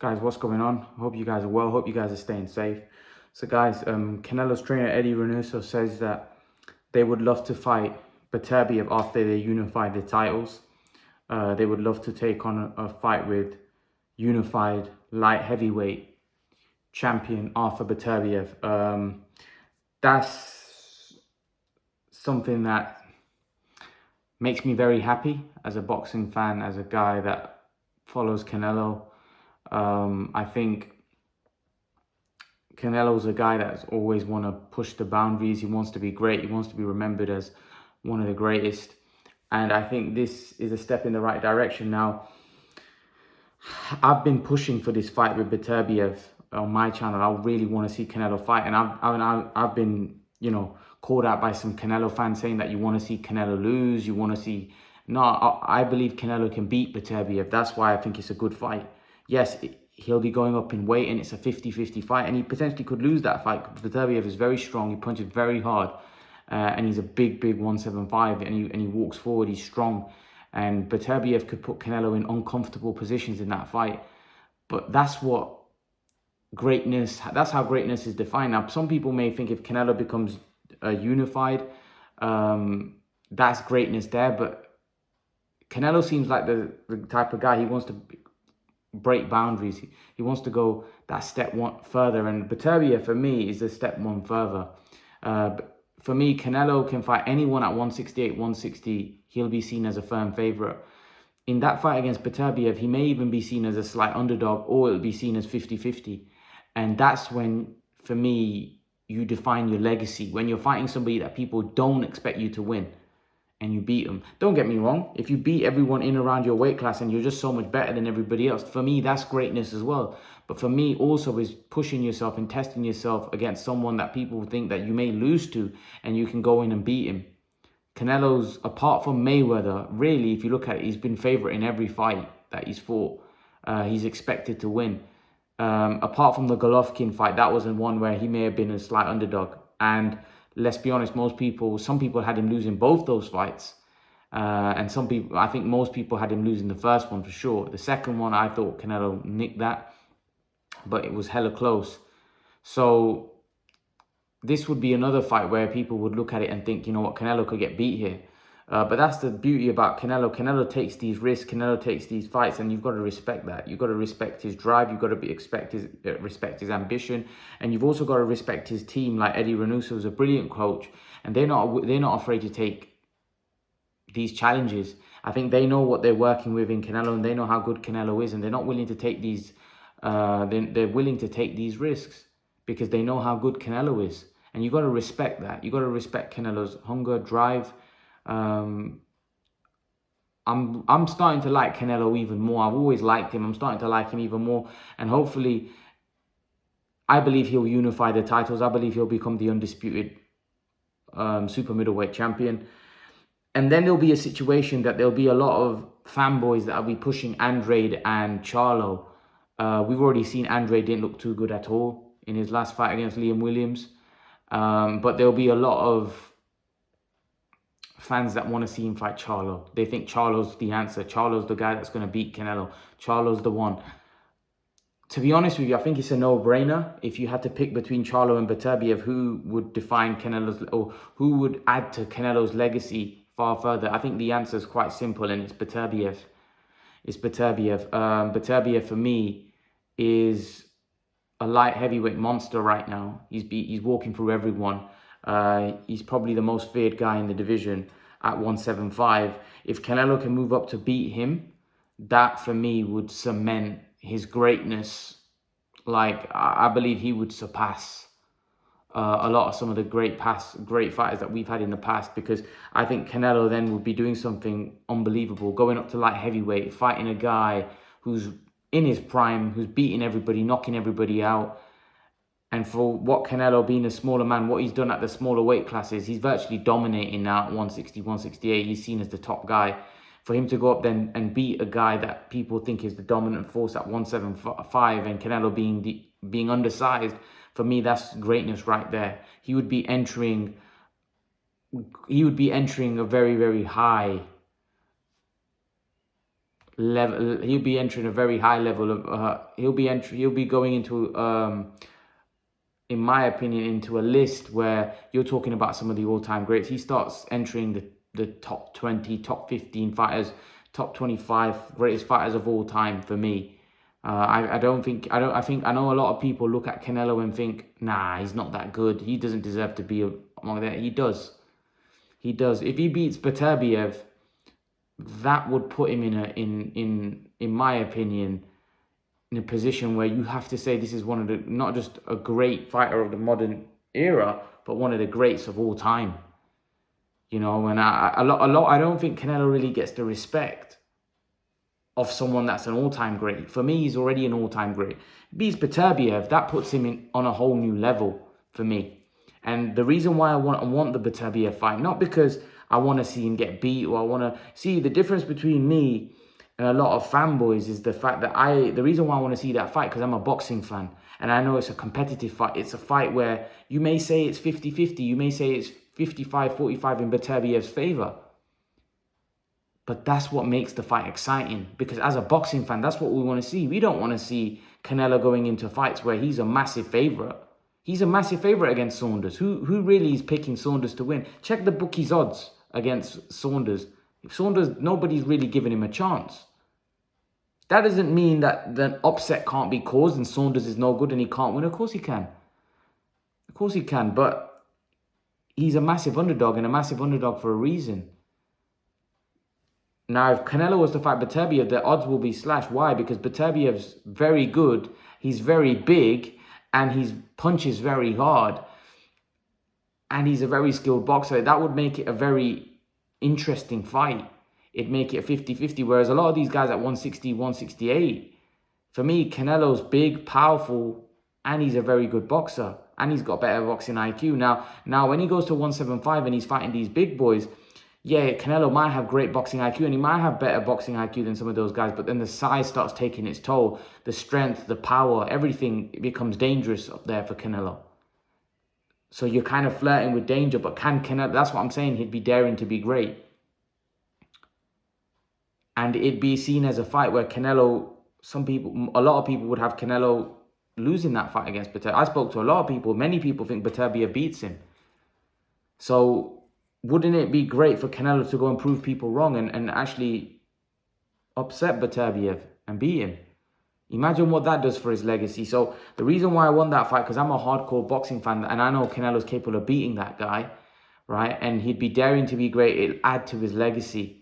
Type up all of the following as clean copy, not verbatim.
Guys, what's going on? Hope you guys are well. Hope you guys are staying safe. So, guys, Canelo's trainer Eddie Reynoso says that they would love to fight Beterbiev after they unify the titles. They would love to take on a fight with unified light heavyweight champion Artur Beterbiev. That's something that makes me very happy as a boxing fan, as a guy that follows Canelo. I think Canelo's a guy that's always want to push the boundaries. He wants to be great. He wants to be remembered as one of the greatest. And I think this is a step in the right direction. Now, I've been pushing for this fight with Beterbiev on my channel. I really want to see Canelo fight. And I've been, called out by some Canelo fans saying that you want to see Canelo lose. You want to see... No, I believe Canelo can beat Beterbiev. That's why I think it's a good fight. Yes, he'll be going up in weight and it's a 50-50 fight. And he potentially could lose that fight. Beterbiev is very strong. He punches very hard. And he's a big 175. And he walks forward. He's strong. And Beterbiev could put Canelo in uncomfortable positions in that fight. But that's how greatness is defined. Now, some people may think if Canelo becomes unified, that's greatness there. But Canelo seems like the type of guy, he wants to break boundaries. He wants to go that step one further. And Beterbiev, for me, is a step one further. For me, Canelo can fight anyone at 168, 160. He'll be seen as a firm favorite. In that fight against Beterbiev, he may even be seen as a slight underdog, or it'll be seen as 50-50. And that's when, for me, you define your legacy. When you're fighting somebody that people don't expect you to win and you beat them. Don't get me wrong. If you beat everyone in around your weight class and you're just so much better than everybody else, for me, that's greatness as well. But for me, also is pushing yourself and testing yourself against someone that people think that you may lose to, and you can go in and beat him. Canelo's, apart from Mayweather, really, if you look at it, he's been favorite in every fight that he's fought. He's expected to win. Apart from the Golovkin fight, that was one where he may have been a slight underdog. And let's be honest, some people had him losing both those fights. And I think most people had him losing the first one for sure. The second one, I thought Canelo nicked that, but it was hella close. So this would be another fight where people would look at it and think, you know what, Canelo could get beat here. But that's the beauty about Canelo. Canelo takes these risks. Canelo takes these fights, and you've got to respect that. You've got to respect his drive. You've got to respect his ambition, and you've also got to respect his team. Like Eddie Reynoso is a brilliant coach, and they're not afraid to take these challenges. I think they know what they're working with in Canelo, and they know how good Canelo is, and they're not willing to take these. They're willing to take these risks because they know how good Canelo is, and you got to respect that. You got to respect Canelo's hunger, drive. I'm starting to like Canelo even more. I've always liked him. I'm starting to like him even more. And hopefully, I believe he'll unify the titles. I believe he'll become the undisputed super middleweight champion. And then there'll be a situation that there'll be a lot of fanboys that will be pushing Andrade and Charlo. We've already seen Andrade didn't look too good at all in his last fight against Liam Williams. But there'll be a lot of fans that want to see him fight Charlo. They think Charlo's the answer. Charlo's the guy that's going to beat Canelo. Charlo's the one. To be honest with you, I think it's a no-brainer. If you had to pick between Charlo and Beterbiev, who would define Canelo's, or who would add to Canelo's legacy far further, I think the answer is quite simple, and it's Beterbiev. It's Beterbiev. Beterbiev, for me, is a light heavyweight monster right now. He's walking through everyone. He's probably the most feared guy in the division at 175. If Canelo can move up to beat him, that for me would cement his greatness. Like, I believe he would surpass a lot of some of the great fighters that we've had in the past, because I think Canelo then would be doing something unbelievable, going up to light heavyweight, fighting a guy who's in his prime, who's beating everybody, knocking everybody out. And for what Canelo, being a smaller man, what he's done at the smaller weight classes, he's virtually dominating now at 160, 168. He's seen as the top guy. For him to go up then and beat a guy that people think is the dominant force at 175, and Canelo being undersized, for me, that's greatness right there. He would be entering a very, very high level. He'll be entering a very high level of. He'll be going into in my opinion, into a list where you're talking about some of the all-time greats. He starts entering the top 20, top 15 fighters, top 25 greatest fighters of all time for me. I think I know a lot of people look at Canelo and think, nah, he's not that good. He doesn't deserve to be among that. He does. He does. If he beats Beterbiev, that would put him in my opinion, in a position where you have to say this is one of the, not just a great fighter of the modern era, but one of the greats of all time. You know, and I don't think Canelo really gets the respect of someone that's an all-time great. For me, he's already an all-time great. Beats Beterbiev, that puts him on a whole new level for me. And the reason why I want the Beterbiev fight, not because I want to see him get beat, or I want to see the difference between me and a lot of fanboys is the fact that the reason why I want to see that fight, because I'm a boxing fan and I know it's a competitive fight. It's a fight where you may say it's 50-50, you may say it's 55-45 in Beterbiev's favor. But that's what makes the fight exciting, because as a boxing fan, that's what we want to see. We don't want to see Canelo going into fights where he's a massive favorite. He's a massive favorite against Saunders. Who really is picking Saunders to win? Check the bookies' odds against Saunders. If Saunders, nobody's really giving him a chance. That doesn't mean that the upset can't be caused and Saunders is no good and he can't win. Of course he can. Of course he can. But he's a massive underdog, and a massive underdog for a reason. Now, if Canelo was to fight Beterbiev, the odds will be slashed. Why? Because Beterbiev's very good. He's very big and he punches very hard. And he's a very skilled boxer. That would make it a very interesting fight. It'd make it a 50-50, whereas a lot of these guys at 160, 168, for me, Canelo's big, powerful, and he's a very good boxer, and he's got better boxing IQ. Now when he goes to 175 and he's fighting these big boys, yeah, Canelo might have great boxing IQ, and he might have better boxing IQ than some of those guys, but then the size starts taking its toll. The strength, the power, everything becomes dangerous up there for Canelo. So you're kind of flirting with danger, but can Canelo, that's what I'm saying, he'd be daring to be great. And it'd be seen as a fight where Canelo, a lot of people would have Canelo losing that fight against Beterbiev. I spoke to a lot of people. Many people think Beterbiev beats him. So wouldn't it be great for Canelo to go and prove people wrong and actually upset Beterbiev and beat him? Imagine what that does for his legacy. So the reason why I won that fight, because I'm a hardcore boxing fan and I know Canelo's capable of beating that guy, right? And he'd be daring to be great. It'll add to his legacy.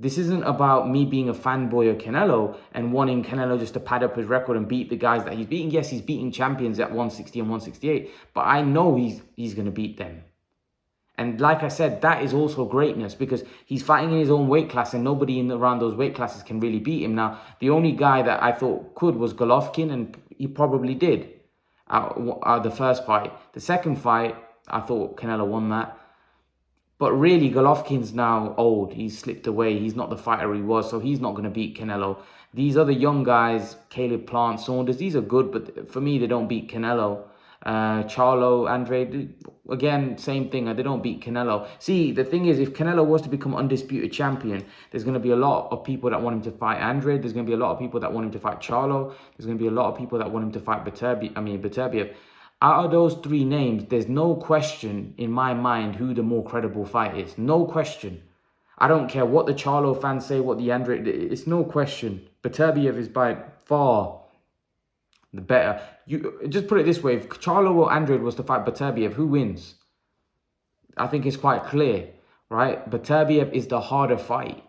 This isn't about me being a fanboy of Canelo and wanting Canelo just to pad up his record and beat the guys that he's beating. Yes, he's beating champions at 160 and 168, but I know he's going to beat them. And like I said, that is also greatness, because he's fighting in his own weight class and nobody around those weight classes can really beat him. Now, the only guy that I thought could was Golovkin, and he probably did the first fight. The second fight, I thought Canelo won that. But really, Golovkin's now old. He's slipped away. He's not the fighter he was, so he's not going to beat Canelo. These other young guys, Caleb Plant, Saunders, these are good, but for me, they don't beat Canelo. Charlo, Andre, again, same thing. They don't beat Canelo. See, the thing is, if Canelo was to become undisputed champion, there's going to be a lot of people that want him to fight Andre. There's going to be a lot of people that want him to fight Charlo. There's going to be a lot of people that want him to fight Beterbiev. Out of those three names, there's no question in my mind who the more credible fight is. No question. I don't care what the Charlo fans say, what the Andre... It's no question. Beterbiev is by far the better. You just put it this way. If Charlo or Andre was to fight Beterbiev, who wins? I think it's quite clear, right? Beterbiev is the harder fight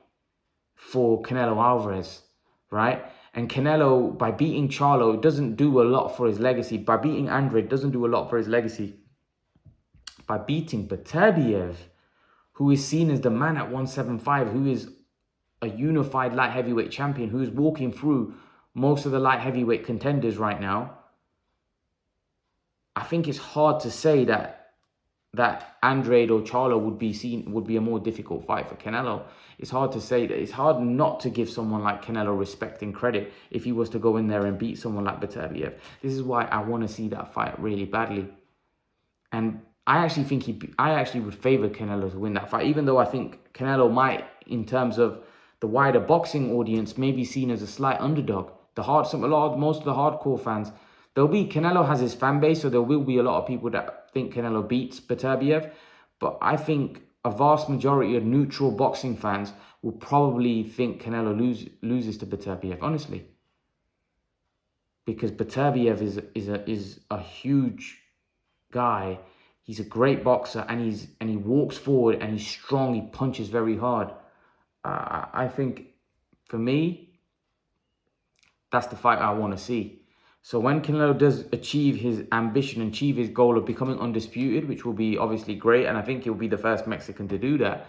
for Canelo Alvarez, right? And Canelo, by beating Charlo, doesn't do a lot for his legacy. By beating Andre, doesn't do a lot for his legacy. By beating Beterbiev, who is seen as the man at 175, who is a unified light heavyweight champion, who is walking through most of the light heavyweight contenders right now, I think it's hard to say that Andrade or Charlo would be a more difficult fight for Canelo. It's hard to say that. It's hard not to give someone like Canelo respect and credit if he was to go in there and beat someone like Beterbiev. This is why I want to see that fight really badly. And I actually think I actually would favor Canelo to win that fight, even though I think Canelo might, in terms of the wider boxing audience may be seen as a slight underdog. Most of the hardcore fans, Canelo has his fan base, so there will be a lot of people that think Canelo beats Beterbiev. But I think a vast majority of neutral boxing fans will probably think Canelo loses to Beterbiev, honestly. Because Beterbiev is a huge guy. He's a great boxer, and he walks forward, and he's strong. He punches very hard. I think, for me, that's the fight I want to see. So when Canelo does achieve his ambition and achieve his goal of becoming undisputed, which will be obviously great, and I think he'll be the first Mexican to do that,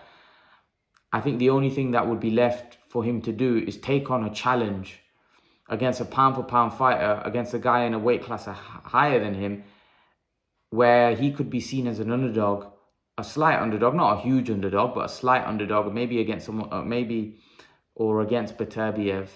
I think the only thing that would be left for him to do is take on a challenge against a pound-for-pound fighter, against a guy in a weight class higher than him, where he could be seen as an underdog, a slight underdog, not a huge underdog, but a slight underdog, maybe against someone, or against Beterbiev,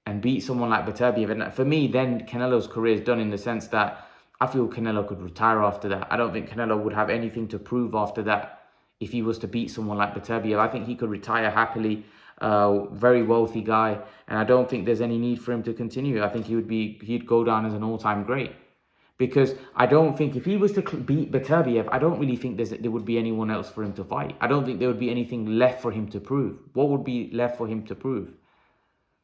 and beat someone like Beterbiev. And for me, then Canelo's career is done, in the sense that I feel Canelo could retire after that. I don't think Canelo would have anything to prove after that if he was to beat someone like Beterbiev. I think he could retire happily. Very wealthy guy, and I don't think there's any need for him to continue. I think he'd go down as an all-time great, because I don't think if he was to beat Beterbiev, I don't really think there would be anyone else for him to fight. I don't think there would be anything left for him to prove. What would be left for him to prove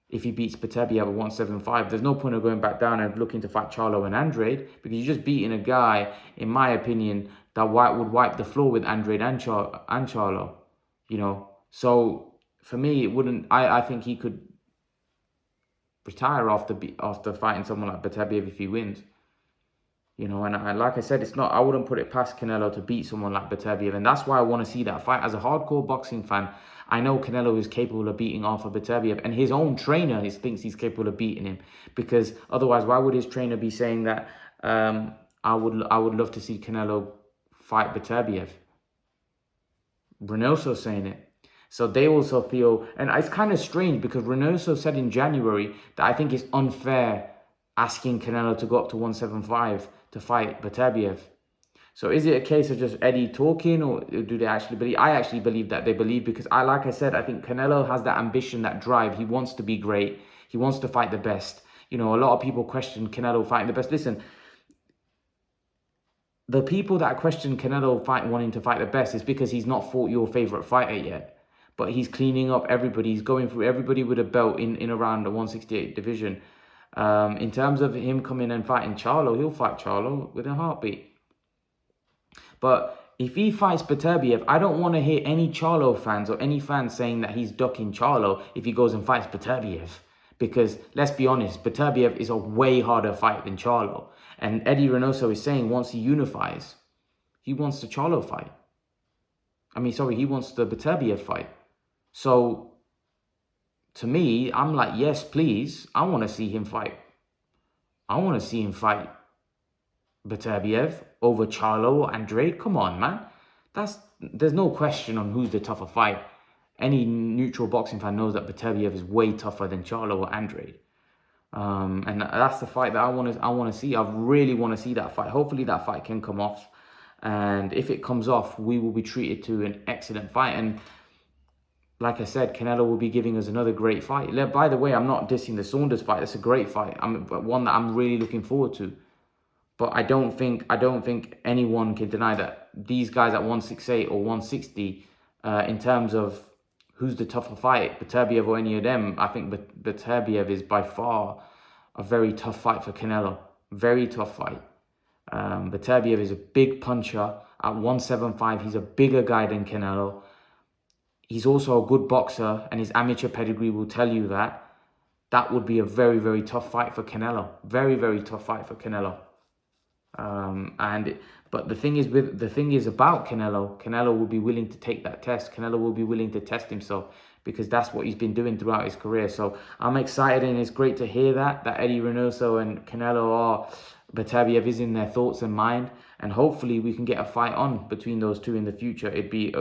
if he beats Beterbiev at 175? There's no point of going back down and looking to fight Charlo and Andrade, because you're just beating a guy, in my opinion, that would wipe the floor with Andrade and Charlo, you know. So for me, it wouldn't. I think he could retire after fighting someone like Beterbiev if he wins. You know, and like I said, I wouldn't put it past Canelo to beat someone like Beterbiev, and that's why I want to see that fight. As a hardcore boxing fan, I know Canelo is capable of beating Artur Beterbiev, and his own trainer thinks he's capable of beating him, because otherwise, why would his trainer be saying that? I would love to see Canelo fight Beterbiev. Reynoso's saying it. So they also feel, and it's kind of strange, because Reynoso said in January that I think it's unfair asking Canelo to go up to 175 to fight Beterbiev. So is it a case of just Eddie talking, or do they actually believe? I actually believe that they believe, because like I said, I think Canelo has that ambition, that drive. He wants to be great. He wants to fight the best. You know, a lot of people question Canelo fighting the best. Listen, the people that question Canelo wanting to fight the best is because he's not fought your favorite fighter yet. But he's cleaning up everybody. He's going through everybody with a belt in around the 168 division. In terms of him coming and fighting Charlo, he'll fight Charlo with a heartbeat. But if he fights Beterbiev, I don't want to hear any Charlo fans or any fans saying that he's ducking Charlo if he goes and fights Beterbiev. Because let's be honest, Beterbiev is a way harder fight than Charlo. And Eddie Reynoso is saying once he unifies, he wants the Charlo fight. He wants the Beterbiev fight. So, to me, I'm like, yes, please. I want to see him fight. I want to see him fight Beterbiev over Charlo or Andrade. Come on, man. There's no question on who's the tougher fight. Any neutral boxing fan knows that Beterbiev is way tougher than Charlo or Andrade. And that's the fight that I want to see. I really want to see that fight. Hopefully that fight can come off. And if it comes off, we will be treated to an excellent fight. And like I said, Canelo will be giving us another great fight. By the way, I'm not dissing the Saunders fight. It's a great fight. One that I'm really looking forward to. But I don't think anyone can deny that these guys at 168 or 160, in terms of who's the tougher fight, Beterbiev or any of them, I think Beterbiev is by far a very tough fight for Canelo. Very tough fight. Beterbiev is a big puncher at 175. He's a bigger guy than Canelo. He's also a good boxer, and his amateur pedigree will tell you that. That would be a very, very tough fight for Canelo. Very, very tough fight for Canelo. But the thing is about Canelo will be willing to take that test. Canelo will be willing to test himself, because that's what he's been doing throughout his career. So I'm excited, and it's great to hear that Eddie Reynoso and Beterbiev is in their thoughts and mind, and hopefully we can get a fight on between those two in the future. It'd be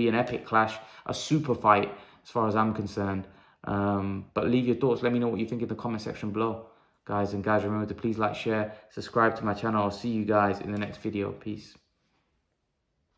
an epic clash, a super fight as far as I'm concerned. But leave your thoughts. Let me know what you think in the comment section below, guys. And guys, remember to please like, share, subscribe to my channel. I'll see you guys in the next video. Peace.